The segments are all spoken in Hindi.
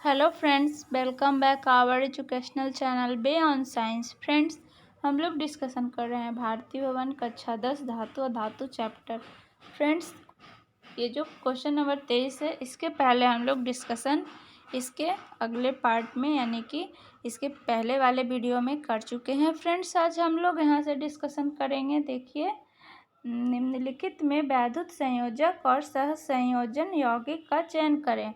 Hello friends, welcome back our educational channel बे ऑन साइंस। फ्रेंड्स, हम लोग डिस्कशन कर रहे हैं भारतीय भवन कक्षा 10 धातु और धातु चैप्टर। फ्रेंड्स, ये जो क्वेश्चन नंबर 23 है, इसके पहले हम लोग डिस्कशन इसके अगले पार्ट में यानी कि इसके पहले वाले वीडियो में कर चुके हैं। फ्रेंड्स, आज हम लोग यहाँ से डिस्कशन करेंगे। देखिए, निम्नलिखित में वैद्युत संयोजक और सहसंयोजन यौगिक का चयन करें।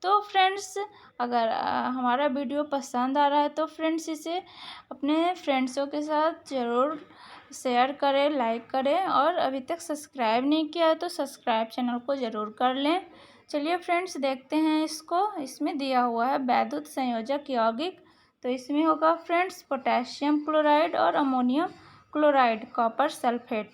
तो फ्रेंड्स, अगर हमारा वीडियो पसंद आ रहा है तो फ्रेंड्स इसे अपने फ्रेंड्सों के साथ ज़रूर शेयर करें, लाइक करें, और अभी तक सब्सक्राइब नहीं किया है तो सब्सक्राइब चैनल को ज़रूर कर लें। चलिए फ्रेंड्स, देखते हैं इसको। इसमें दिया हुआ है वैद्युत संयोजक यौगिक, तो इसमें होगा फ्रेंड्स पोटेशियम क्लोराइड और अमोनियम क्लोराइड, कॉपर सल्फेट।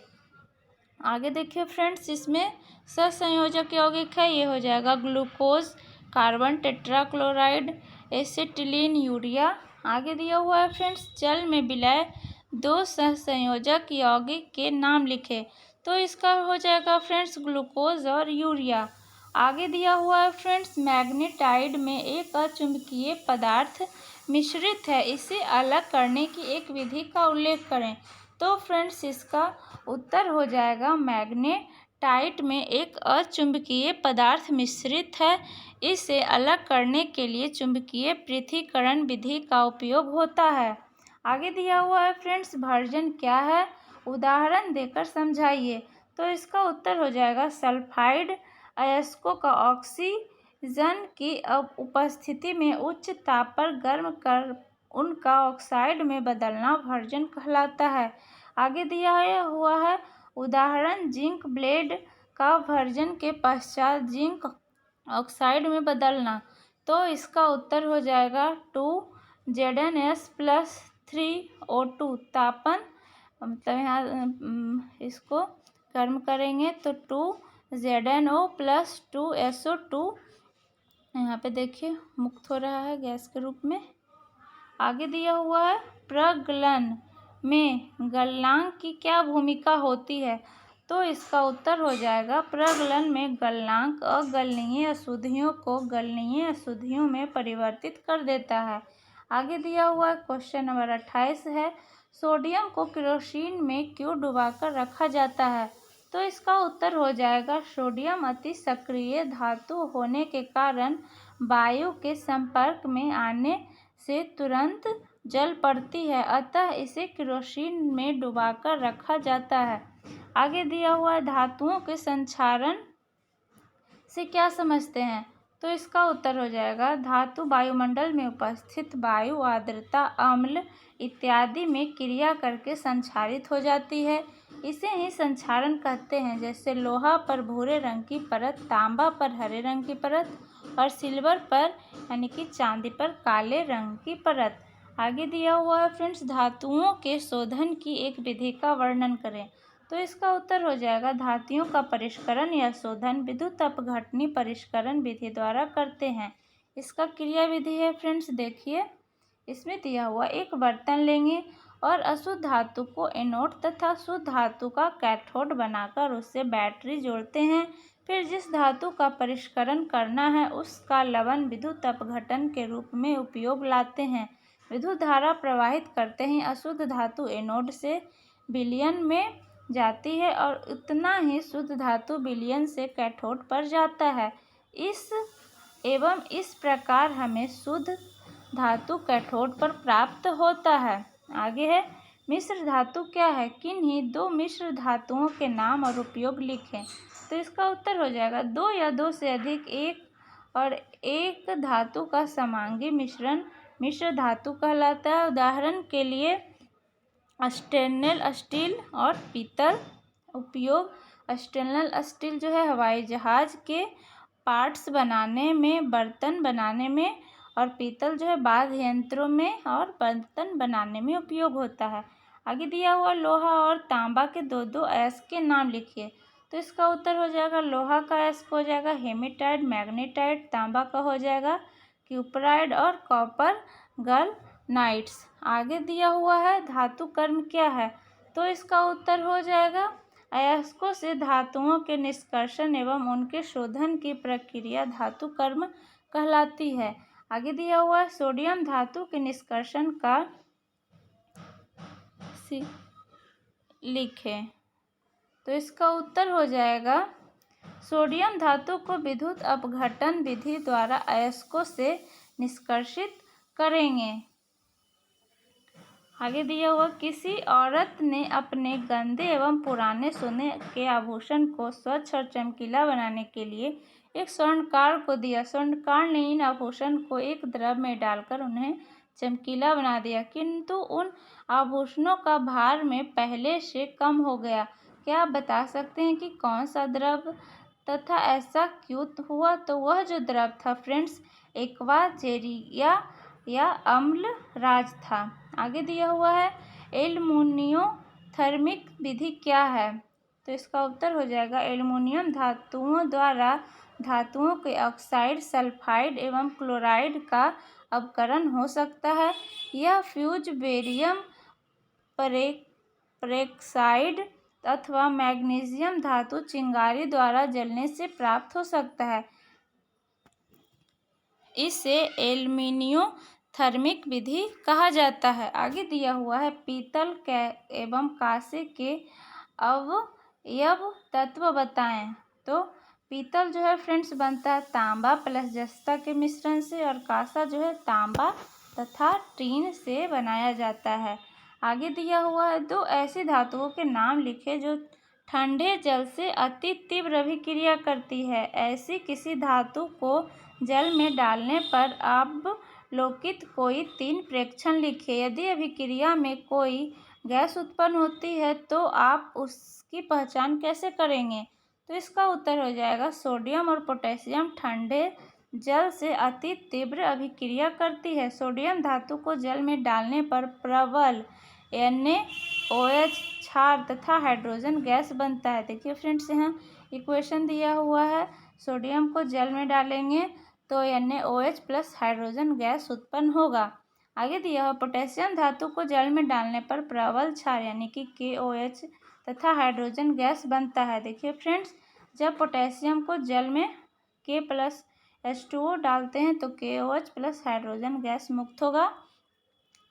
आगे देखिए फ्रेंड्स, इसमें सहसंयोजक यौगिक है, ये हो जाएगा glucose, carbon tetrachloride, acetylene, urea. आगे दिया हुआ है फ्रेंड्स, जल में विलय दो सहसंयोजक यौगिक के नाम लिखे, तो इसका हो जाएगा फ्रेंड्स ग्लूकोज और यूरिया। आगे दिया हुआ है फ्रेंड्स, मैग्नेटाइड में एक अचुंबकीय पदार्थ मिश्रित है, इसे अलग करने की एक विधि का उल्लेख करें। तो फ्रेंड्स, इसका उत्तर हो जाएगा मैग्नेटाइट में एक अचुंबकीय पदार्थ मिश्रित है, इसे अलग करने के लिए चुंबकीय पृथक्करण विधि का उपयोग होता है। आगे दिया हुआ है फ्रेंड्स, भर्जन क्या है, उदाहरण देकर समझाइए। तो इसका उत्तर हो जाएगा सल्फाइड अयस्कों का ऑक्सीजन की उपस्थिति में उच्च ताप पर गर्म कर उनका ऑक्साइड में बदलना भर्जन कहलाता है। आगे दिया हुआ है उदाहरण, जिंक ब्लेड का भर्जन के पश्चात जिंक ऑक्साइड में बदलना, तो इसका उत्तर हो जाएगा 2Zns+3O2। तापन मतलब यहाँ इसको गर्म करेंगे तो 2ZnO+2SO2 यहाँ पे देखिए मुक्त हो रहा है गैस के रूप में। आगे दिया हुआ है प्रगलन में गलनांक की क्या भूमिका होती है, तो इसका उत्तर हो जाएगा प्रगलन में गलनांक अगलनीय अशुद्धियों को गलनीय अशुद्धियों में परिवर्तित कर देता है। आगे दिया हुआ क्वेश्चन नंबर 28 है, सोडियम को केरोसिन में क्यों डुबाकर रखा जाता है, तो इसका उत्तर हो जाएगा सोडियम अति सक्रिय धातु होने के कारण वायु के संपर्क में आने से तुरंत जल पड़ती है, अतः इसे केरोसिन में डुबाकर रखा जाता है। आगे दिया हुआ धातुओं के संक्षारण से क्या समझते हैं, तो इसका उत्तर हो जाएगा धातु वायुमंडल में उपस्थित वायु, आर्द्रता, अम्ल इत्यादि में क्रिया करके संक्षारित हो जाती है, इसे ही संक्षारण कहते हैं। जैसे लोहा पर भूरे रंग की परत, तांबा पर हरे रंग की परत और सिल्वर पर यानी कि चांदी पर काले रंग की परत। आगे दिया हुआ है फ्रेंड्स, धातुओं के शोधन की एक विधि का वर्णन करें, तो इसका उत्तर हो जाएगा धातुओं का परिष्करण या शोधन विद्युत अपघटनी परिष्करण विधि द्वारा करते हैं। इसका क्रिया विधि है फ्रेंड्स, देखिए इसमें दिया हुआ एक बर्तन लेंगे और अशुद्ध धातु को एनोड तथा शुद्ध धातु का कैथोड बनाकर उससे बैटरी जोड़ते हैं। फिर जिस धातु का परिष्करण करना है उसका लवण विद्युत अपघटन के रूप में उपयोग लाते हैं। विद्युत धारा प्रवाहित करते ही अशुद्ध धातु एनोड से विलयन में जाती है और उतना ही शुद्ध धातु विलयन से कैथोड पर जाता है। इस प्रकार हमें शुद्ध धातु कैथोड पर प्राप्त होता है। आगे है मिश्र धातु क्या है, किन्हीं दो मिश्र धातुओं के नाम और उपयोग लिखें, तो इसका उत्तर हो जाएगा दो या दो से अधिक एक और एक धातु का समांगी मिश्रण मिश्र धातु कहलाता है। उदाहरण के लिए स्टेनलेस स्टील और पीतल। उपयोग, स्टेनलेस स्टील जो है हवाई जहाज के पार्ट्स बनाने में, बर्तन बनाने में, और पीतल जो है वाद्य यंत्रों में और बर्तन बनाने में उपयोग होता है। आगे दिया हुआ लोहा और तांबा के दो दो अयस्क के नाम लिखिए, तो इसका उत्तर हो जाएगा लोहा का अयस्क हो जाएगा हेमेटाइट, मैग्नेटाइट, तांबा का हो जाएगा क्यूपराइड और कॉपर गलनाइट्स। आगे दिया हुआ है धातु कर्म क्या है, तो इसका उत्तर हो जाएगा अयस्कों से धातुओं के निष्कर्षण एवं उनके शोधन की प्रक्रिया धातु कर्म कहलाती है। आगे दिया हुआ है सोडियम धातु के निष्कर्षण का लिखें। तो इसका उत्तर हो जाएगा सोडियम धातु को विद्युत अपघटन विधि द्वारा अयस्कों से निष्कर्षित करेंगे। आगे दिया हुआ किसी औरत ने अपने गंदे एवं पुराने सोने के आभूषण को स्वच्छ और चमकीला बनाने के लिए एक स्वर्णकार को दिया। स्वर्णकार ने इन आभूषण को एक द्रव में डालकर उन्हें चमकीला बना दिया, किंतु उन आभूषणों का भार में पहले से कम हो गया। क्या आप बता सकते हैं कि कौन सा द्रव तथा ऐसा क्यों हुआ? तो वह जो द्रव था फ्रेंड्स एक्वा जेरिया या अम्ल राज था। आगे दिया हुआ है एल्युमिनियोथर्मिक विधि क्या है? तो इसका उत्तर हो जाएगा एल्युमिनियम धातुओं द्वारा धातुओं के ऑक्साइड, सल्फाइड एवं क्लोराइड का अपकरण हो सकता है। यह फ्यूज बेरियम पेरोक्साइड अथवा मैग्नीशियम धातु चिंगारी द्वारा जलने से प्राप्त हो सकता है। इसे एल्युमिनियोथर्मिक विधि कहा जाता है। आगे दिया हुआ है पीतल एवं कांसे के अवयव तत्व बताएं। तो पीतल जो है फ्रेंड्स बनता है तांबा प्लस जस्ता के मिश्रण से, और कांसा जो है तांबा तथा टीन से बनाया जाता है। आगे दिया हुआ है दो ऐसी धातुओं के नाम लिखे जो ठंडे जल से अति तीव्र अभिक्रिया करती है। ऐसी किसी धातु को जल में डालने पर अवलोकित कोई 3 प्रेक्षण लिखिए। यदि अभिक्रिया में कोई गैस उत्पन्न होती है तो आप उसकी पहचान कैसे करेंगे? तो इसका उत्तर हो जाएगा सोडियम और पोटेशियम ठंडे जल से अति तीव्र अभिक्रिया करती है। सोडियम धातु को जल में डालने पर प्रबल NaOH क्षार तथा हाइड्रोजन गैस बनता है। देखिए फ्रेंड्स यहाँ इक्वेशन दिया हुआ है, सोडियम को जल में डालेंगे तो NaOH प्लस हाइड्रोजन गैस उत्पन्न होगा। आगे दिया हुआ पोटेशियम धातु को जल में डालने पर प्रबल क्षार यानी कि KOH तथा हाइड्रोजन गैस बनता है। देखिए फ्रेंड्स जब पोटेशियम को जल में K प्लस H2O डालते हैं तो KOH प्लस हाइड्रोजन गैस मुक्त होगा।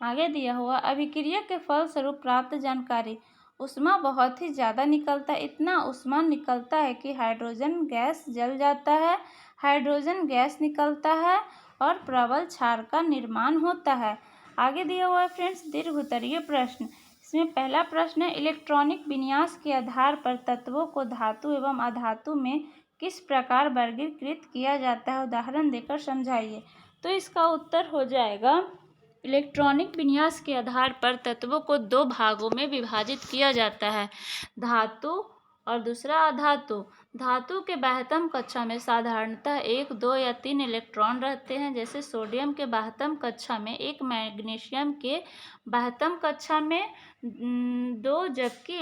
आगे दिया हुआ अभिक्रिया के फलस्वरूप प्राप्त जानकारी। ऊष्मा बहुत ही ज़्यादा निकलता है, इतना ऊष्मा निकलता है कि हाइड्रोजन गैस जल जाता है, हाइड्रोजन गैस निकलता है और प्रबल क्षार का निर्माण होता है। आगे दिया हुआ है फ्रेंड्स दीर्घ उत्तरीय प्रश्न। इसमें पहला प्रश्न है इलेक्ट्रॉनिक विन्यास के आधार पर तत्वों को धातु एवं अधातु में किस प्रकार वर्गीकृत किया जाता है? उदाहरण देकर समझाइए। तो इसका उत्तर हो जाएगा इलेक्ट्रॉनिक विन्यास के आधार पर तत्वों को 2 भागों में विभाजित किया जाता है, धातु और दूसरा अधातु। धातु के बाह्यतम कक्षा में साधारणतः 1, 2 या 3 इलेक्ट्रॉन रहते हैं, जैसे सोडियम के बाह्यतम कक्षा में 1, मैग्नीशियम के बाह्यतम कक्षा में 2, जबकि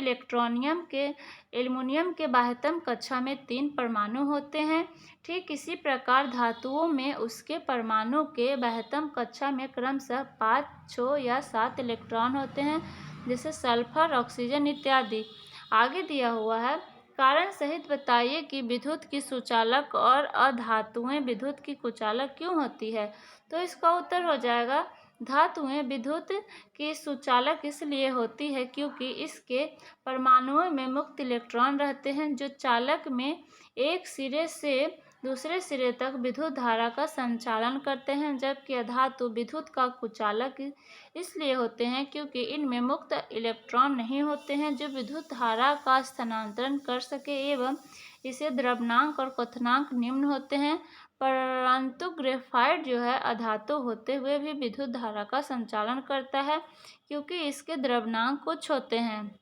एल्युमिनियम के बाह्यतम कक्षा में 3 परमाणु होते हैं। ठीक इसी प्रकार धातुओं में उसके परमाणु के बाह्यतम कक्षा में क्रमशः 5, 6 या 7 इलेक्ट्रॉन होते हैं, जैसे सल्फर, ऑक्सीजन इत्यादि। आगे दिया हुआ है कारण सहित बताइए कि विद्युत की सुचालक और अधातुएं विद्युत की कुचालक क्यों होती है? तो इसका उत्तर हो जाएगा धातुएं विद्युत की सुचालक इसलिए होती है क्योंकि इसके परमाणुओं में मुक्त इलेक्ट्रॉन रहते हैं जो चालक में एक सिरे से दूसरे सिरे तक विद्युत धारा का संचालन करते हैं, जबकि अधातु विद्युत का कुचालक इसलिए होते हैं क्योंकि इनमें मुक्त इलेक्ट्रॉन नहीं होते हैं जो विद्युत धारा का स्थानांतरण कर सके एवं इसे द्रव्यनांक और क्वथनांक निम्न होते हैं। परंतु ग्रेफाइट जो है अधातु होते हुए भी विद्युत धारा का संचालन करता है क्योंकि इसके द्रव्यनांक कुछ होते हैं।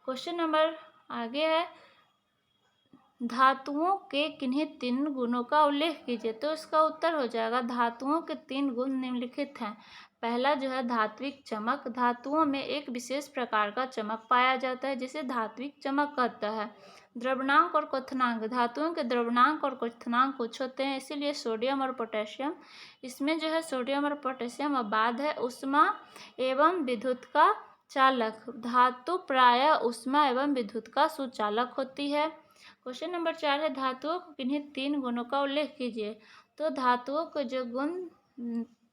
क्वेश्चन नंबर आगे है धातुओं के किन्हीं 3 गुणों का उल्लेख कीजिए। तो इसका उत्तर हो जाएगा धातुओं के 3 गुण निम्नलिखित हैं। पहला जो है धात्विक चमक। धातुओं में एक विशेष प्रकार का चमक पाया जाता है जिसे धात्विक चमक कहता है। द्रव्यनांक और क्वथनांक। धातुओं के द्रव्यनांक और क्वथनांक कुछ होते हैं, इसीलिए सोडियम और पोटेशियम इसमें जो है सोडियम और पोटेशियम अबाध है। ऊष्मा एवं विद्युत का चालक। धातु प्रायः ऊष्मा एवं विद्युत का सुचालक होती है। क्वेश्चन नंबर 4 है धातुओं को किन्हीं 3 गुणों का उल्लेख कीजिए। तो धातुओं के जो गुण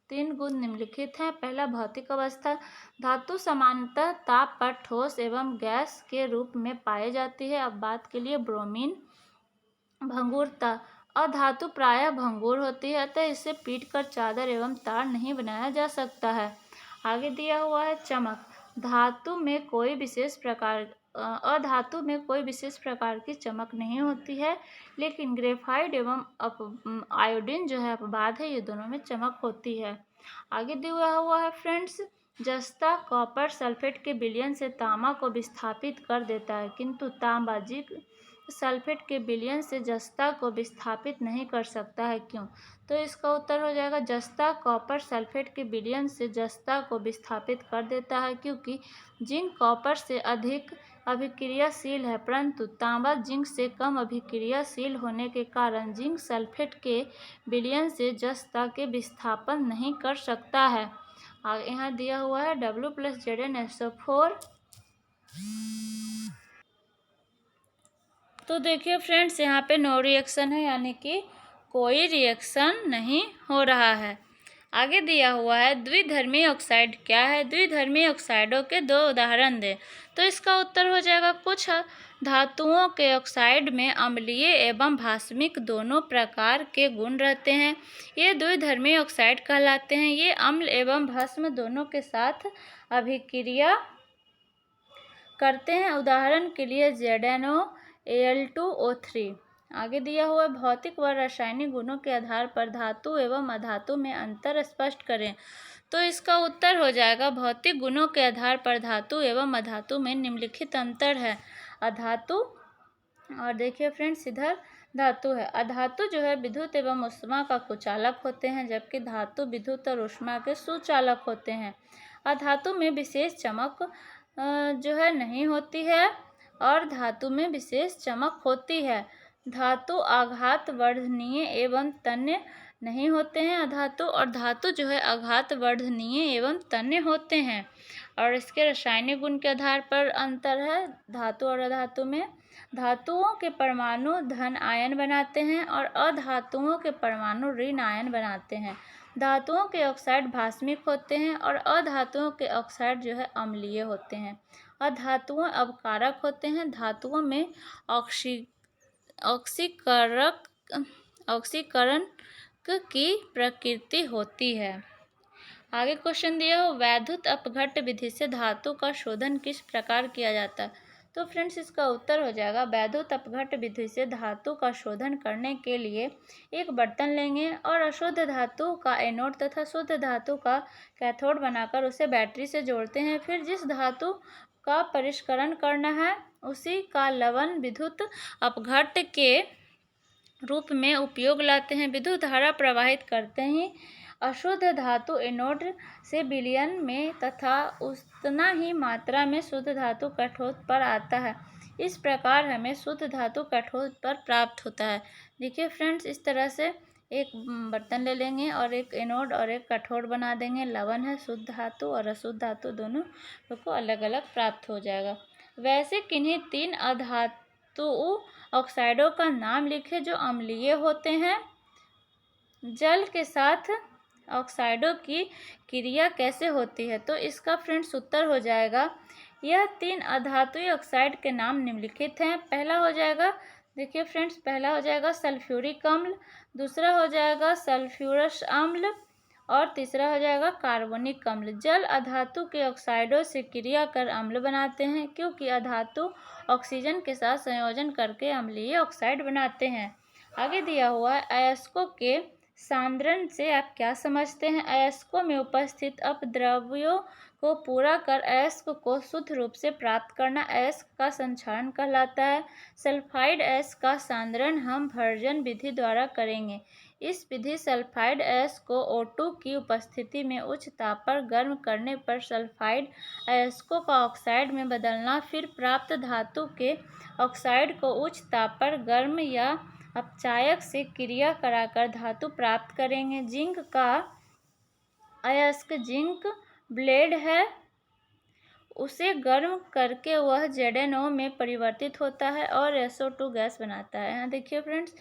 3 गुण निम्नलिखित हैं। पहला, भौतिक अवस्था। धातु सामान्यतः ताप पर ठोस एवं गैस के रूप में पाई जाती है। अब बात के लिए ब्रोमीन। भंगुरता। अधातु प्रायः भंगुर होती है, अतः इसे पीटकर चादर एवं तार नहीं बनाया जा सकता है। आगे दिया हुआ है चमक। अधातु में कोई विशेष प्रकार की चमक नहीं होती है, लेकिन ग्रेफाइट एवं आयोडीन जो है अपवाद है, ये दोनों में चमक होती है। आगे दिया हुआ है फ्रेंड्स, जस्ता कॉपर सल्फेट के विलयन से तांबा को विस्थापित कर देता है, किंतु तांबा जिंक सल्फेट के विलयन से जस्ता को विस्थापित नहीं कर सकता है। क्यों? तो इसका उत्तर हो जाएगा, जस्ता कॉपर सल्फेट के विलयन से जस्ता को विस्थापित कर देता है, क्योंकि जिंक कॉपर से अधिक अभिक्रियाशील है, परंतु तांबा जिंक से कम अभिक्रियाशील होने के कारण जिंक सल्फेट के विलयन से जस्ता के विस्थापन नहीं कर सकता है। यहाँ दिया हुआ है W+Zn तो देखिए फ्रेंड्स, यहाँ पे नो रिएक्शन है, यानी कि कोई रिएक्शन नहीं हो रहा है। आगे दिया हुआ है द्विधर्मी ऑक्साइड क्या है? द्विधर्मी ऑक्साइडों के 2 उदाहरण दें। तो इसका उत्तर हो जाएगा, कुछ धातुओं के ऑक्साइड में अम्लीय एवं भास्मिक दोनों प्रकार के गुण रहते हैं, ये द्विधर्मी ऑक्साइड कहलाते हैं। ये अम्ल एवं भस्म दोनों के साथ अभिक्रिया करते हैं। उदाहरण के लिए ZnOAl2O3। आगे दिया हुआ भौतिक व रासायनिक गुणों के आधार पर धातु एवं अधातु में अंतर स्पष्ट करें। तो इसका उत्तर हो जाएगा, भौतिक गुणों के आधार पर धातु एवं अधातु में निम्नलिखित अंतर है। अधातु, और देखिए फ्रेंड्स इधर धातु है। अधातु जो है विद्युत एवं ऊष्मा का कुचालक होते हैं, जबकि धातु विद्युत और ऊष्मा के सुचालक होते हैं। अधातु में विशेष चमक जो है नहीं होती है, और धातु में विशेष चमक होती है। धातु आघात वर्धनीय एवं तन्य नहीं होते हैं अधातु, और धातु जो है आघात वर्धनीय एवं तन्य होते हैं। और इसके रासायनिक गुण के आधार पर अंतर है धातु और अधातु में। धातुओं के परमाणु धन आयन बनाते हैं और अधातुओं के परमाणु ऋण आयन बनाते हैं। धातुओं के ऑक्साइड भास्मिक होते हैं और अधातुओं के ऑक्साइड जो है अम्लीय होते हैं। अधातुओं अपकारक होते हैं। धातुओं में ऑक्सीकरण की प्रकृति होती है। आगे क्वेश्चन दिया हो, वैद्युत अपघट्ट विधि से धातु का शोधन किस प्रकार किया जाता है? तो फ्रेंड्स इसका उत्तर हो जाएगा, वैद्युत अपघट्ट विधि से धातु का शोधन करने के लिए एक बर्तन लेंगे और अशुद्ध धातु का एनोड तथा शुद्ध धातु का कैथोड बनाकर उसे बैटरी से जोड़ते हैं। फिर जिस धातु का परिष्करण करना है उसी का लवण विद्युत अपघट्ट के रूप में उपयोग लाते हैं। विद्युत धारा प्रवाहित करते ही अशुद्ध धातु एनोड से विलयन में तथा उतना ही मात्रा में शुद्ध धातु कैथोड पर आता है। इस प्रकार हमें शुद्ध धातु कैथोड पर प्राप्त होता है। देखिए फ्रेंड्स, इस तरह से एक बर्तन ले लेंगे और एक एनोड और एक कैथोड बना देंगे। लवण है, शुद्ध धातु और अशुद्ध धातु दोनों को अलग अलग प्राप्त हो जाएगा। वैसे किन्हीं 3 अधातु ऑक्साइडों का नाम लिखे जो अम्लीय होते हैं। जल के साथ ऑक्साइडों की क्रिया कैसे होती है? तो इसका फ्रेंड्स उत्तर हो जाएगा, यह 3 अधातुई ऑक्साइड के नाम निम्नलिखित हैं। पहला हो जाएगा, देखिए फ्रेंड्स, पहला हो जाएगा सल्फ्यूरिक अम्ल, दूसरा हो जाएगा सल्फ्यूरस अम्ल और तीसरा हो जाएगा कार्बोनिक अम्ल। जल अधातु के ऑक्साइडों से क्रिया कर अम्ल बनाते हैं, क्योंकि अधातु ऑक्सीजन के साथ संयोजन करके अम्लीय ऑक्साइड बनाते हैं। आगे दिया हुआ है, अयस्कों के सांद्रण से आप क्या समझते हैं? अयस्कों में उपस्थित अपद्रव्यों को पूरा कर अयस्क को शुद्ध रूप से प्राप्त करना अयस्क का संक्षारण कहलाता है। सल्फाइड अयस्क का सांद्रण हम भर्जन विधि द्वारा करेंगे। इस विधि सल्फाइड अयस्क को O2 की उपस्थिति में उच्च ताप पर गर्म करने पर सल्फाइड अयस्कों का ऑक्साइड में बदलना, फिर प्राप्त धातु के ऑक्साइड को उच्च ताप पर गर्म या अपचायक से क्रिया कराकर धातु प्राप्त करेंगे। जिंक का अयस्क जिंक ब्लेड है, उसे गर्म करके वह ZnO में परिवर्तित होता है और SO2 गैस बनाता है। यहाँ देखिए फ्रेंड्स,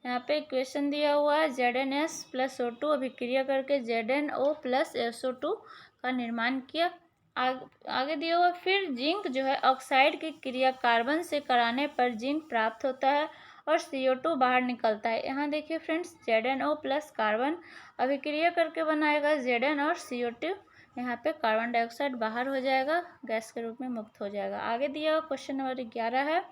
यहाँ पे इक्वेशन दिया हुआ है, ZnS प्लस O2 अभिक्रिया करके ZnO प्लस SO2 का निर्माण किया। आगे दिया हुआ, फिर जिंक जो है ऑक्साइड की क्रिया कार्बन से कराने पर जिंक प्राप्त होता है और CO2 बाहर निकलता है। यहाँ देखिए फ्रेंड्स, ZnO प्लस कार्बन अभिक्रिया करके बनाएगा Zn और CO2। यहाँ पे कार्बन डाइऑक्साइड बाहर हो जाएगा, गैस के रूप में मुक्त हो जाएगा। आगे दिया हुआ क्वेश्चन नंबर 11 है,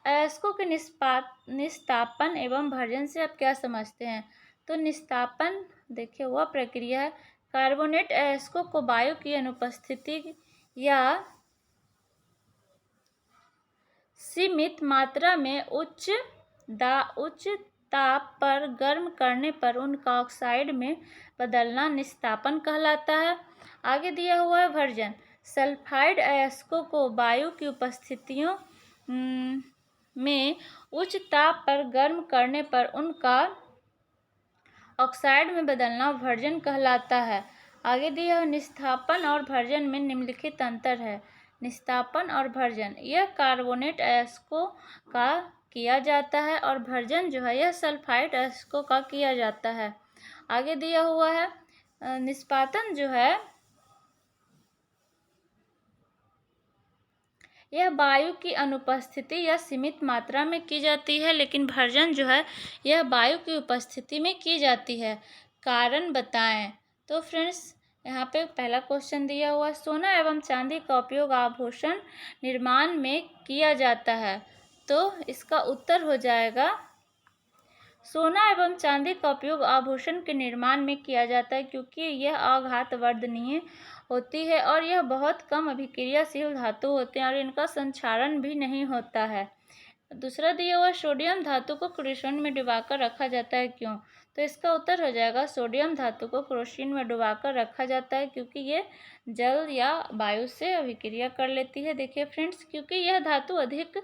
अयस्कों के निस्तापन एवं भर्जन से आप क्या समझते हैं? तो निस्तापन देखिए वह प्रक्रिया है कार्बोनेट अयस्कों को वायु की अनुपस्थिति या सीमित मात्रा में उच्च ताप पर गर्म करने पर उनका ऑक्साइड में बदलना निस्तापन कहलाता है। आगे दिया हुआ है भर्जन, सल्फाइड अयस्कों को वायु की उपस्थितियों में उच्च ताप पर गर्म करने पर उनका ऑक्साइड में बदलना भर्जन कहलाता है। आगे दिया हुआ, निस्तापन और भर्जन में निम्नलिखित अंतर है। निस्तापन और भर्जन, यह कार्बोनेट अयस्कों का किया जाता है और भर्जन जो है यह सल्फाइड अयस्कों का किया जाता है। आगे दिया हुआ है, निष्पादन जो है यह वायु की अनुपस्थिति या सीमित मात्रा में की जाती है, लेकिन भर्जन जो है यह वायु की उपस्थिति में की जाती है। कारण बताएं। तो फ्रेंड्स, यहाँ पे पहला क्वेश्चन दिया हुआ है, सोना एवं चांदी का उपयोग आभूषण निर्माण में किया जाता है। तो इसका उत्तर हो जाएगा, सोना एवं चांदी का उपयोग आभूषण के निर्माण में किया जाता है क्योंकि यह आघातवर्धनीय होती है और यह बहुत कम अभिक्रियाशील धातु होते हैं और इनका संक्षारण भी नहीं होता है। दूसरा दिया हुआ, सोडियम धातु को क्रोसिन में डुबाकर रखा जाता है, क्यों? तो इसका उत्तर हो जाएगा, सोडियम धातु को क्रोसिन में डुबाकर रखा जाता है क्योंकि ये जल या वायु से अभिक्रिया कर लेती है। देखिए फ्रेंड्स, क्योंकि यह धातु अधिक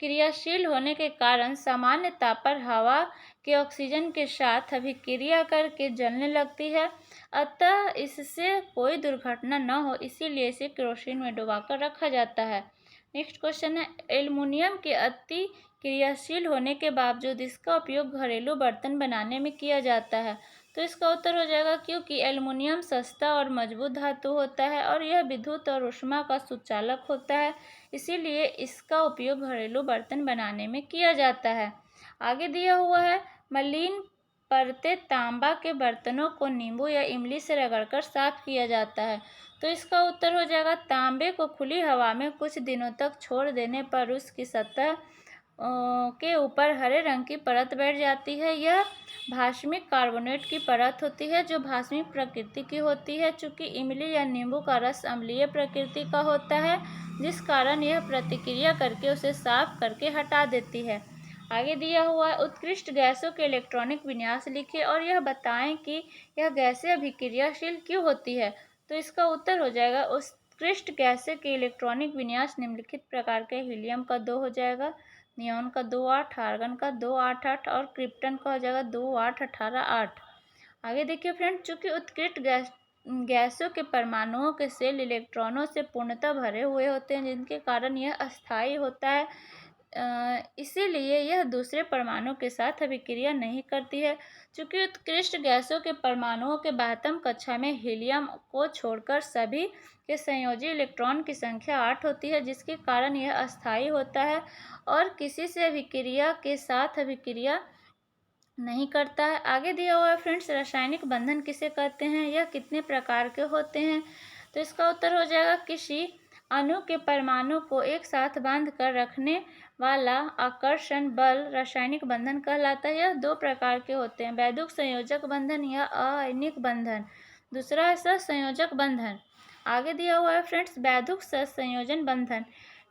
क्रियाशील होने के कारण सामान्य ताप पर हवा के ऑक्सीजन के साथ अभिक्रिया करके जलने लगती है, अतः इससे कोई दुर्घटना न हो इसीलिए इसे केरोसिन में डुबाकर रखा जाता है। नेक्स्ट क्वेश्चन है, एल्युमिनियम के अति क्रियाशील होने के बावजूद इसका उपयोग घरेलू बर्तन बनाने में किया जाता है। तो इसका उत्तर हो जाएगा, क्योंकि एल्युमिनियम सस्ता और मजबूत धातु होता है और यह विद्युत और ऊष्मा का सुचालक होता है, इसीलिए इसका उपयोग घरेलू बर्तन बनाने में किया जाता है। आगे दिया हुआ है, मलिन परते तांबा के बर्तनों को नींबू या इमली से रगड़कर साफ किया जाता है। तो इसका उत्तर हो जाएगा, तांबे को खुली हवा में कुछ दिनों तक छोड़ देने पर उसकी सतह के ऊपर हरे रंग की परत बैठ जाती है। यह भास्मिक कार्बोनेट की परत होती है जो भास्मिक प्रकृति की होती है। चूँकि इमली या नींबू का रस अम्लीय प्रकृति का होता है, जिस कारण यह प्रतिक्रिया करके उसे साफ करके हटा देती है। आगे दिया हुआ है, उत्कृष्ट गैसों के इलेक्ट्रॉनिक विन्यास लिखें और यह बताएं कि यह गैसें अभिक्रियाशील क्यों होती है। तो इसका उत्तर हो जाएगा, उत्कृष्ट गैसें के इलेक्ट्रॉनिक विन्यास निम्नलिखित प्रकार के, हीलियम का 2 हो जाएगा, नियॉन का 2-8, आर्गन का 2-8-8 और क्रिप्टन का हो जाएगा 2-8-18-8। आगे देखिए फ्रेंड, चूंकि उत्कृष्ट गैसों के परमाणुओं के सेल इलेक्ट्रॉनों से पूर्णतः भरे हुए होते हैं, जिनके कारण यह अस्थायी होता है, इसीलिए यह दूसरे परमाणु के साथ अभिक्रिया नहीं करती है। चूँकि उत्कृष्ट गैसों के परमाणुओं के बाह्यतम कक्षा में हीलियम को छोड़कर सभी के संयोजी इलेक्ट्रॉन की संख्या 8 होती है, जिसके कारण यह अस्थायी होता है और किसी से अभिक्रिया के साथ अभिक्रिया नहीं करता है। आगे दिया हुआ है फ्रेंड्स, रासायनिक बंधन किसे कहते हैं, यह कितने प्रकार के होते हैं। तो इसका उत्तर हो जाएगा, किसी अणु के परमाणु को एक साथ बांध कर रखने वाला आकर्षण बल रासायनिक बंधन कहलाता है। यह 2 प्रकार के होते हैं, वैद्युत संयोजक बंधन या आयनिक बंधन। दूसरा है सहसंयोजक बंधन। आगे दिया हुआ है फ्रेंड्स, वैद्युत सहसंयोजन बंधन,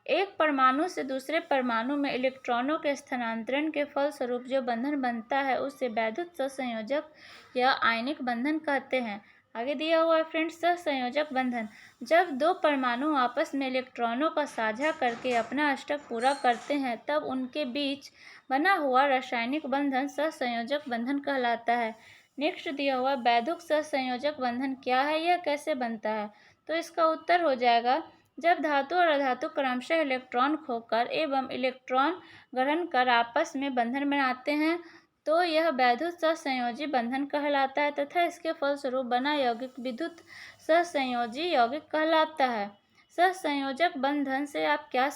एक परमाणु से दूसरे परमाणु में इलेक्ट्रॉनों के स्थानांतरण के फलस्वरूप जो बंधन बनता है उसे वैद्युत सहसंयोजक या आयनिक बंधन कहते हैं। आगे दिया हुआ है फ्रेंड्स, सहसंयोजक बंधन, जब 2 परमाणु आपस में इलेक्ट्रॉनों का साझा करके अपना अष्टक पूरा करते हैं तब उनके बीच बना हुआ रासायनिक बंधन सहसंयोजक बंधन कहलाता है। नेक्स्ट दिया हुआ, वैद्युत सहसंयोजक बंधन क्या है, यह कैसे बनता है। तो इसका उत्तर हो जाएगा, जब धातु और अधातु क्रमशः इलेक्ट्रॉन खोकर एवं इलेक्ट्रॉन ग्रहण कर आपस में बंधन बनाते हैं तो यह वैद्युत सहसंयोजी बंधन कहलाता है तथा इसके फलस्वरूप बना यौगिक विद्युत सहसंयोजी यौगिक कहलाता है। सहसंयोजक बंधन से आप क्या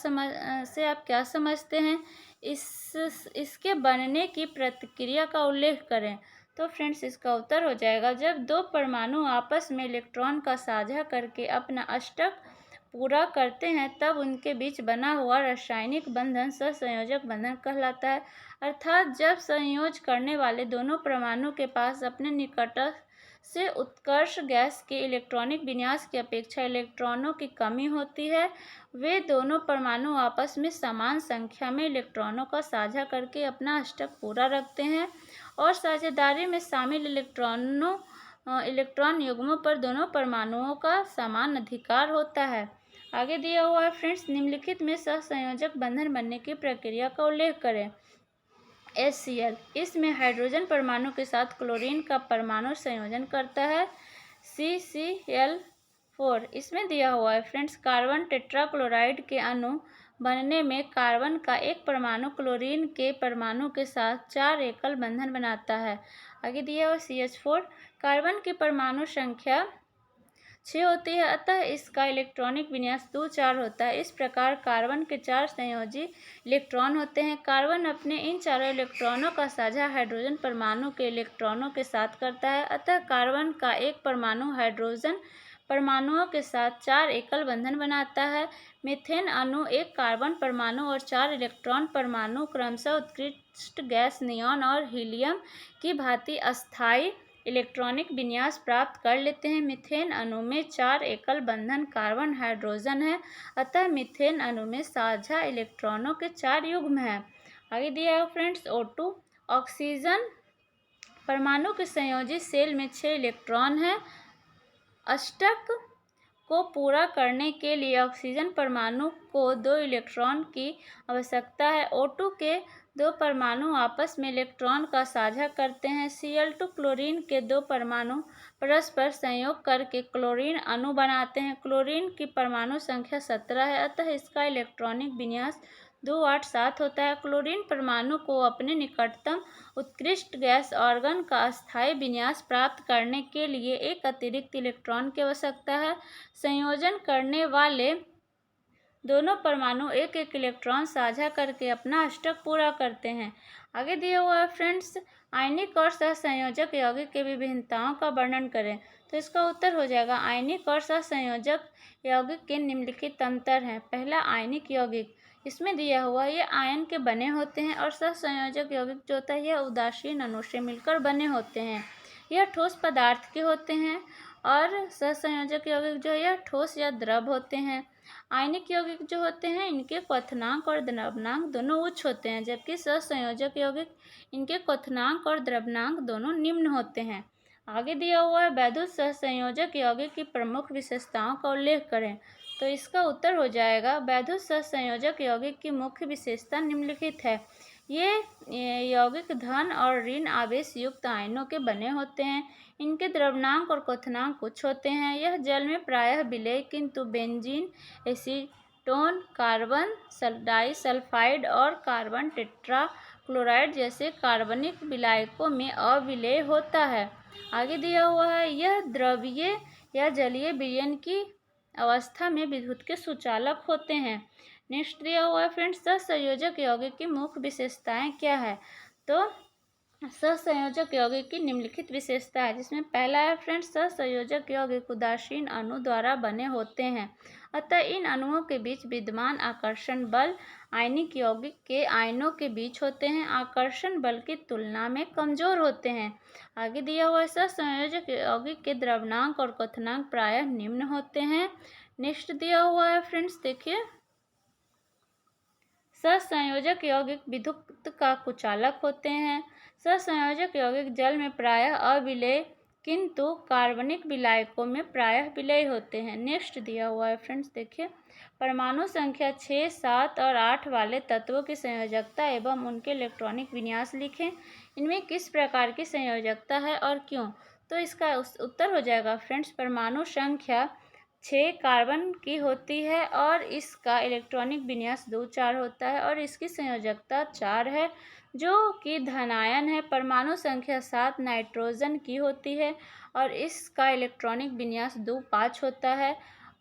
समझते हैं? इसके बनने की प्रक्रिया का उल्लेख करें। तो फ्रेंड्स, इसका उत्तर हो जाएगा जब दो परमाणु आपस में इलेक्ट्रॉन का साझा करके अपना अष्टक पूरा करते हैं तब उनके बीच बना हुआ रासायनिक बंधन सहसंयोजक बंधन कहलाता है। अर्थात जब संयोज करने वाले दोनों परमाणु के पास अपने निकटस्थ से उत्कर्ष गैस के इलेक्ट्रॉनिक विन्यास की अपेक्षा इलेक्ट्रॉनों की कमी होती है, वे दोनों परमाणु आपस में समान संख्या में इलेक्ट्रॉनों का साझा करके अपना अष्टक पूरा रखते हैं और साझेदारी में शामिल इलेक्ट्रॉन युग्मों पर दोनों परमाणुओं का समान अधिकार होता है। आगे दिया हुआ है फ्रेंड्स, निम्नलिखित में सहसंयोजक बंधन बनने की प्रक्रिया का उल्लेख करें। HCl, इसमें हाइड्रोजन परमाणु के साथ क्लोरीन का परमाणु संयोजन करता है। CCl4, इसमें दिया हुआ है फ्रेंड्स, कार्बन टेट्राक्लोराइड के अणु बनने में कार्बन का एक परमाणु क्लोरीन के परमाणु के साथ 4 एकल बंधन बनाता है। आगे दिया हुआ CH4, कार्बन की परमाणु संख्या 6 होती है अतः इसका इलेक्ट्रॉनिक विन्यास 2-4 होता है। इस प्रकार कार्बन के 4 संयोजी इलेक्ट्रॉन होते हैं। कार्बन अपने इन चारों इलेक्ट्रॉनों का साझा हाइड्रोजन परमाणु के इलेक्ट्रॉनों के साथ करता है अतः कार्बन का एक परमाणु हाइड्रोजन परमाणुओं के साथ 4 एकल बंधन बनाता है। मीथेन अणु एक कार्बन परमाणु और 4 इलेक्ट्रॉन परमाणु क्रमशः उत्कृष्ट गैस नियॉन और हीलियम की भांति अस्थायी इलेक्ट्रॉनिक विन्यास प्राप्त कर लेते हैं। मीथेन अणु में 4 एकल बंधन कार्बन हाइड्रोजन है अतः मीथेन अणु में साझा इलेक्ट्रॉनों के 4 युग्म हैं। आगे दिया है फ्रेंड्स O2, ऑक्सीजन परमाणु के संयोजी शेल में 6 इलेक्ट्रॉन हैं। अष्टक को पूरा करने के लिए ऑक्सीजन परमाणु को 2 इलेक्ट्रॉन की आवश्यकता है। O2 के 2 परमाणु आपस में इलेक्ट्रॉन का साझा करते हैं। Cl2 क्लोरीन के 2 परमाणु परस्पर संयोग करके क्लोरीन अणु बनाते हैं। क्लोरीन की परमाणु संख्या 17 है अतः इसका इलेक्ट्रॉनिक विन्यास 2-8-7 होता है। क्लोरीन परमाणु को अपने निकटतम उत्कृष्ट गैस ऑर्गन का अस्थायी विन्यास प्राप्त करने के लिए एक अतिरिक्त इलेक्ट्रॉन की आवश्यकता है। संयोजन करने वाले दोनों परमाणु एक एक इलेक्ट्रॉन साझा करके अपना अष्टक पूरा करते हैं। आगे दिया हुआ है फ्रेंड्स, आयनिक और सहसंयोजक यौगिक की विभिन्नताओं का वर्णन करें। तो इसका उत्तर हो जाएगा आयनिक और सहसंयोजक यौगिक के निम्नलिखित अंतर हैं। पहला, आयनिक यौगिक, इसमें दिया हुआ ये आयन के बने होते हैं और सहसंयोजक यौगिक जो होता है यह उदासीन अणु से मिलकर बने होते हैं। यह ठोस पदार्थ के होते हैं और सहसंयोजक यौगिक जो है यह ठोस या द्रव होते हैं। आयनिक यौगिक जो होते हैं इनके क्वथनांक और द्रव्यनांक दोनों उच्च होते हैं जबकि सहसंयोजक यौगिक इनके क्वथनांक और द्रव्यनांक दोनों निम्न होते हैं। आगे दिया हुआ है वैद्युत सहसंयोजक यौगिक की प्रमुख विशेषताओं का उल्लेख करें। तो इसका उत्तर हो जाएगा वैद्युत सहसंयोजक यौगिक की मुख्य विशेषता निम्नलिखित है। ये यौगिक धन और ऋण आवेश युक्त आयनों के बने होते हैं। इनके द्रव्यनांक और क्वथनांक उच्च होते हैं। यह जल में प्रायः विलेय किंतु बेंजीन, एसीटोन, कार्बन डाइसल्फाइड और कार्बन टेट्राक्लोराइड जैसे कार्बनिक विलायकों में अविलेय होता है। आगे दिया हुआ है यह द्रवीय या जलीय विलयन की अवस्था में विद्युत के सुचालक होते हैं। नेक्स्ट दिया हुआ है फ्रेंड्स, सहसंयोजक यौगिक की मुख्य विशेषताएं क्या है। तो सहसंयोजक यौगिक की निम्नलिखित विशेषता है जिसमें पहला है फ्रेंड्स, सहसंयोजक यौगिक उदासीन अणु द्वारा बने होते हैं अतः इन अणुओं के बीच विद्यमान आकर्षण बल आयनिक यौगिक के आयनों के बीच होते हैं, आकर्षण बल की तुलना में कमजोर होते हैं। आगे दिया हुआ है सहसंयोजक यौगिक के द्रव्यनांक और क्वथनांक प्रायः निम्न होते हैं। नेक्स्ट दिया हुआ है फ्रेंड्स, देखिए सहसंयोजक यौगिक विद्युत का कुचालक होते हैं। सहसंयोजक यौगिक जल में प्रायः अविलेय किंतु कार्बनिक विलायकों में प्रायः विलेय होते हैं। नेक्स्ट दिया हुआ है फ्रेंड्स, देखिए परमाणु संख्या 6, 7 और 8 वाले तत्वों की संयोजकता एवं उनके इलेक्ट्रॉनिक विन्यास लिखें। इनमें किस प्रकार की संयोजकता है और क्यों। तो इसका उत्तर हो जाएगा फ्रेंड्स, परमाणु संख्या 6 कार्बन की होती है और इसका इलेक्ट्रॉनिक विन्यास 2-4 होता है और इसकी संयोजकता 4 है जो कि धनायन है। परमाणु संख्या 7 नाइट्रोजन की होती है और इसका इलेक्ट्रॉनिक विन्यास 2-5 होता है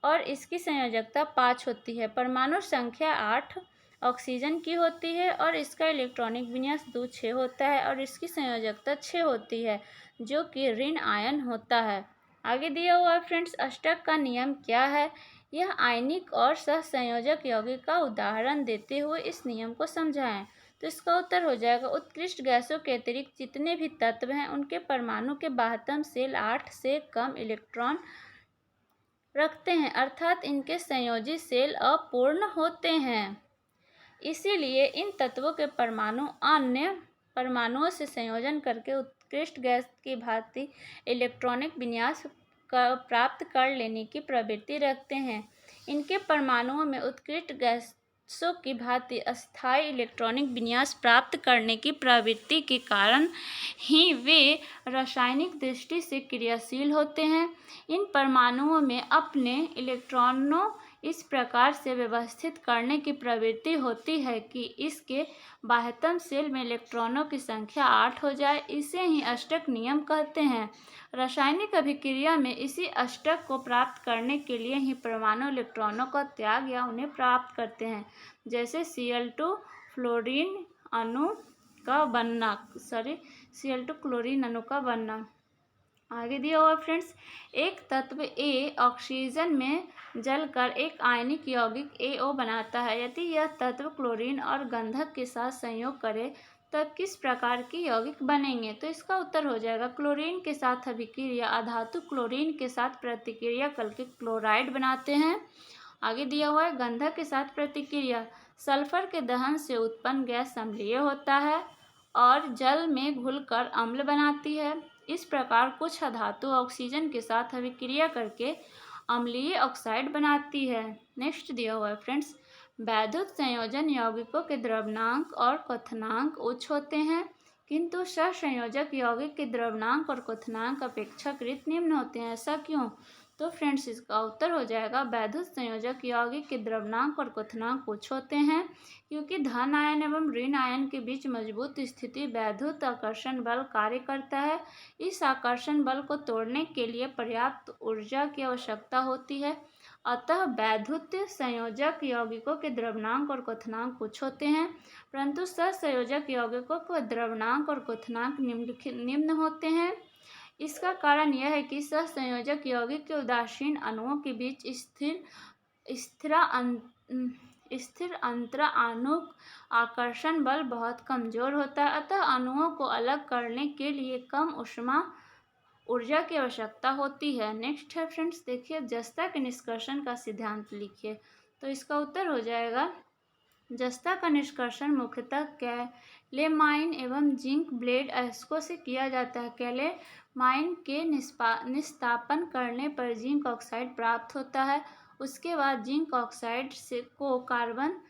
और इसकी संयोजकता 5 होती है। परमाणु संख्या 8 ऑक्सीजन की होती है और इसका इलेक्ट्रॉनिक विन्यास 2-6 होता है और इसकी संयोजकता 6 होती है जो कि ऋण आयन होता है। आगे दिया हुआ है फ्रेंड्स, अष्टक का नियम क्या है? यह आयनिक और सहसंयोजक यौगिक का उदाहरण देते हुए इस नियम को समझाएं। तो इसका उत्तर हो जाएगा, उत्कृष्ट गैसों के अतिरिक्त जितने भी तत्व हैं उनके परमाणु के बाह्यतम शेल 8 से कम इलेक्ट्रॉन रखते हैं, अर्थात इनके संयोजी शेल अपूर्ण होते हैं। इसीलिए इन तत्वों के परमाणु अन्य परमाणुओं से संयोजन करके उत्कृष्ट गैस की भांति इलेक्ट्रॉनिक विन्यास प्राप्त कर लेने की प्रवृत्ति रखते हैं। इनके परमाणुओं में उत्कृष्ट गैसों की भांति अस्थायी इलेक्ट्रॉनिक विन्यास प्राप्त करने की प्रवृत्ति के कारण ही वे रासायनिक दृष्टि से क्रियाशील होते हैं। इन परमाणुओं में अपने इलेक्ट्रॉनों इस प्रकार से व्यवस्थित करने की प्रवृत्ति होती है कि इसके बाह्यतम शेल में इलेक्ट्रॉनों की संख्या 8 हो जाए। इसे ही अष्टक नियम कहते हैं। रासायनिक अभिक्रिया में इसी अष्टक को प्राप्त करने के लिए ही परमाणु इलेक्ट्रॉनों का त्याग या उन्हें प्राप्त करते हैं, जैसे Cl2 फ्लोरीन अणु का बनना Cl2 क्लोरीन अणु का बनना। आगे दिया हुआ फ्रेंड्स, एक तत्व A ऑक्सीजन में जलकर एक आयनिक यौगिक AO बनाता है। यदि यह तत्व क्लोरीन और गंधक के साथ संयोग करे तब किस प्रकार के यौगिक बनेंगे? तो इसका उत्तर हो जाएगा, क्लोरीन के साथ अभिक्रिया अधातु क्लोरीन के साथ प्रतिक्रिया करके क्लोराइड बनाते हैं। आगे दिया हुआ है, गंधक के साथ प्रतिक्रिया सल्फर के दहन से उत्पन्न गैस अम्लीय होता है और जल में घुलकर अम्ल बनाती है। इस प्रकार कुछ अधातु ऑक्सीजन के साथ अभिक्रिया करके अम्लीय ऑक्साइड बनाती है। नेक्स्ट दिया हुआ है फ्रेंड्स, वैद्युत संयोजन यौगिकों के द्रव्यनांक और क्वथनांक उच्च होते हैं, किंतु सहसंयोजक यौगिक के द्रव्यनांक और क्वथनांक अपेक्षाकृत निम्न होते हैं। ऐसा क्यों? तो फ्रेंड्स इसका उत्तर हो जाएगा, वैद्युत संयोजक यौगिक के द्रव्यनांक और क्वथनांक उच्च होते हैं क्योंकि धन आयन एवं ऋण आयन के बीच मजबूत स्थिति वैद्युत आकर्षण बल कार्य करता है। इस आकर्षण बल को तोड़ने के लिए पर्याप्त ऊर्जा की आवश्यकता होती है। अतः वैद्युत संयोजक यौगिकों के द्रव्यनांक और क्वथनांक उच्च होते हैं, परंतु सहसंयोजक यौगिकों के द्रव्यनांक और क्वथनांक निम्न होते हैं। इसका कारण यह है कि सहसंयोजक यौगिक के उदासीन अणुओं के बीच स्थिर अंतराणुक आकर्षण बल बहुत कमजोर होता है, अतः अणुओं को अलग करने के लिए कम ऊर्जा की आवश्यकता होती है। नेक्स्ट है फ्रेंड्स, देखिए जस्ता के निष्कर्षण का सिद्धांत लिखिए। तो इसका उत्तर हो जाएगा, जस्ता का निष्कर्षण मुख्यतः कैलेमाइन एवं जिंक ब्लेड अयस्कों से किया जाता है। कैलेमाइन के निस्तापन करने पर जिंक ऑक्साइड प्राप्त होता है। उसके बाद जिंक ऑक्साइड को कार्बन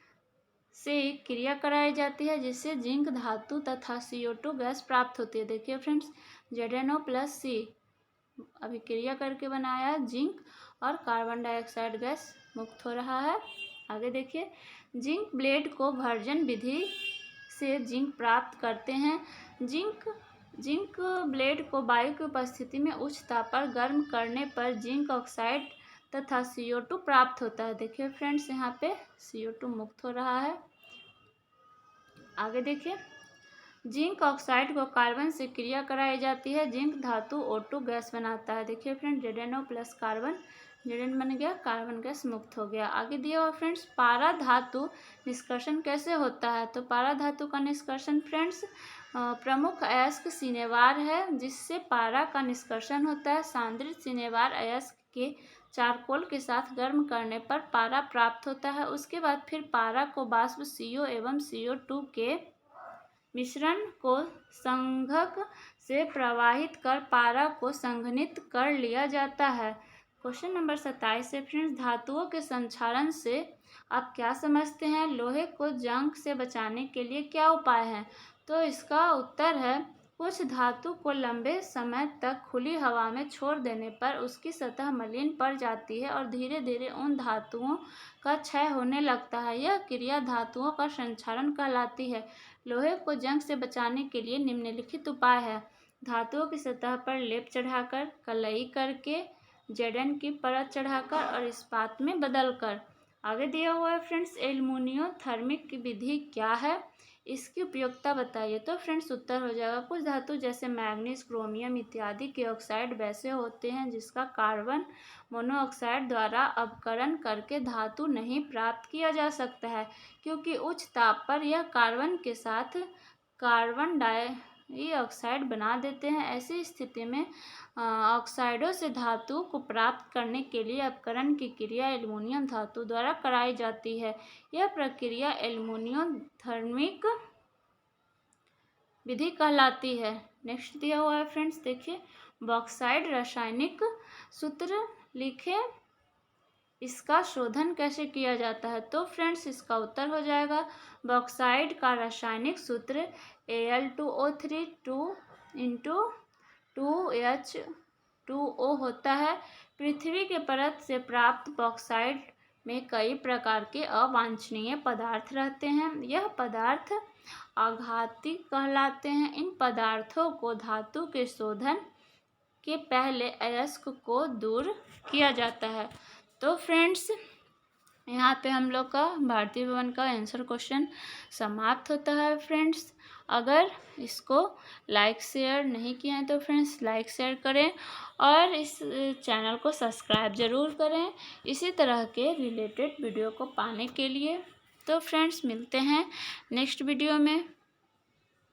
से क्रिया कराई जाती है जिससे जिंक धातु तथा CO2 गैस प्राप्त होती है। देखिए फ्रेंड्स, ZnO+C अभिक्रिया करके बनाया जिंक और कार्बन डाइऑक्साइड गैस मुक्त हो रहा है। आगे देखिए, जिंक ब्लेड को भर्जन विधि से जिंक प्राप्त करते हैं। जिंक ब्लेड को वायु की उपस्थिति में उच्च ताप पर गर्म करने पर जिंक ऑक्साइड तथा CO2 प्राप्त होता है। देखिए फ्रेंड्स, यहाँ पे CO2 मुक्त हो रहा है। आगे देखिए, जिंक ऑक्साइड को कार्बन से क्रिया कराई जाती है। जिंक धातु O2 गैस बनाता है। देखिए friend, ZnO plus carbon, Zn बन गया, कार्बन गैस मुक्त हो गया। आगे दिया हुआ फ्रेंड्स, पारा धातु निष्कर्षण कैसे होता है? तो पारा धातु का निष्कर्षण फ्रेंड्स प्रमुख अयस्क सिनेवार है जिससे पारा का निष्कर्षण होता है। सांद्रित सिनेवार अयस्क के चारकोल के साथ गर्म करने पर पारा प्राप्त होता है। उसके बाद फिर पारा को वाष्प CO एवं CO2 के मिश्रण को संघक से प्रवाहित कर पारा को संघनित कर लिया जाता है। क्वेश्चन नंबर 27 है फ्रेंड्स, धातुओं के संक्षारण से आप क्या समझते हैं? लोहे को जंग से बचाने के लिए क्या उपाय है? तो इसका उत्तर है, कुछ धातु को लंबे समय तक खुली हवा में छोड़ देने पर उसकी सतह मलिन पड़ जाती है और धीरे धीरे उन धातुओं का क्षय होने लगता है। यह क्रिया धातुओं का संक्षारण कहलाती है। लोहे को जंग से बचाने के लिए निम्नलिखित उपाय है। धातुओं की सतह पर लेप चढ़ाकर, कलई करके, जेडन की परत चढ़ाकर और इस्पात में बदलकर। आगे दिया हुआ है फ्रेंड्स, एल्युमिनियोथर्मिक की विधि क्या है, इसकी उपयोगिता बताइए। तो फ्रेंड्स उत्तर हो जाएगा, कुछ धातु जैसे मैग्नीज, क्रोमियम इत्यादि के ऑक्साइड वैसे होते हैं जिसका कार्बन मोनोऑक्साइड द्वारा अपकरण करके धातु नहीं प्राप्त किया जा सकता है, क्योंकि उच्च ताप पर यह कार्बन के साथ कार्बन डाइऑक्साइड बना देते हैं। ऐसी स्थिति में ऑक्साइडों से धातु को प्राप्त करने के लिए अपकरण की क्रिया एल्युमिनियम धातु द्वारा कराई जाती है। यह प्रक्रिया एल्युमिनियोथर्मिक विधि कहलाती है। नेक्स्ट दिया हुआ है फ्रेंड्स, देखिए, बॉक्साइड रासायनिक सूत्र लिखे, इसका शोधन कैसे किया जाता है। तो फ्रेंड्स इसका उत्तर हो जाएगा, बॉक्साइड का रासायनिक सूत्र Al2O3 2H2O होता है। पृथ्वी के परत से प्राप्त बॉक्साइड में कई प्रकार के अवांछनीय पदार्थ रहते हैं। यह पदार्थ आघाती कहलाते हैं। इन पदार्थों को धातु के शोधन के पहले अयस्क को दूर किया जाता है। तो फ्रेंड्स यहाँ पे हम लोग का भारतीय भवन का आंसर क्वेश्चन समाप्त होता है। फ्रेंड्स अगर इसको लाइक शेयर नहीं किया है तो फ्रेंड्स लाइक शेयर करें और इस चैनल को सब्सक्राइब ज़रूर करें इसी तरह के रिलेटेड वीडियो को पाने के लिए। तो फ्रेंड्स मिलते हैं नेक्स्ट वीडियो में।